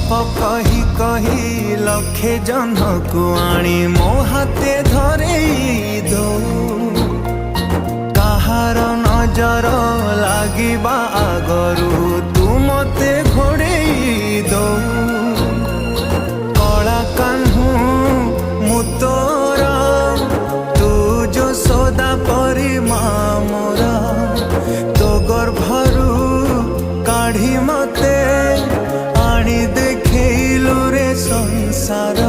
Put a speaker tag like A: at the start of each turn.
A: गप कही कही लक्षे जन को आनी मो हाथे धरे दो कहार नजर लागिबा आगरू तू मते घोड़े दो कला कान्हू मु तोरा तू जो सदा परी मोरा तो गर्भरू काढ़ी मते आनी देखैलु रे संसार।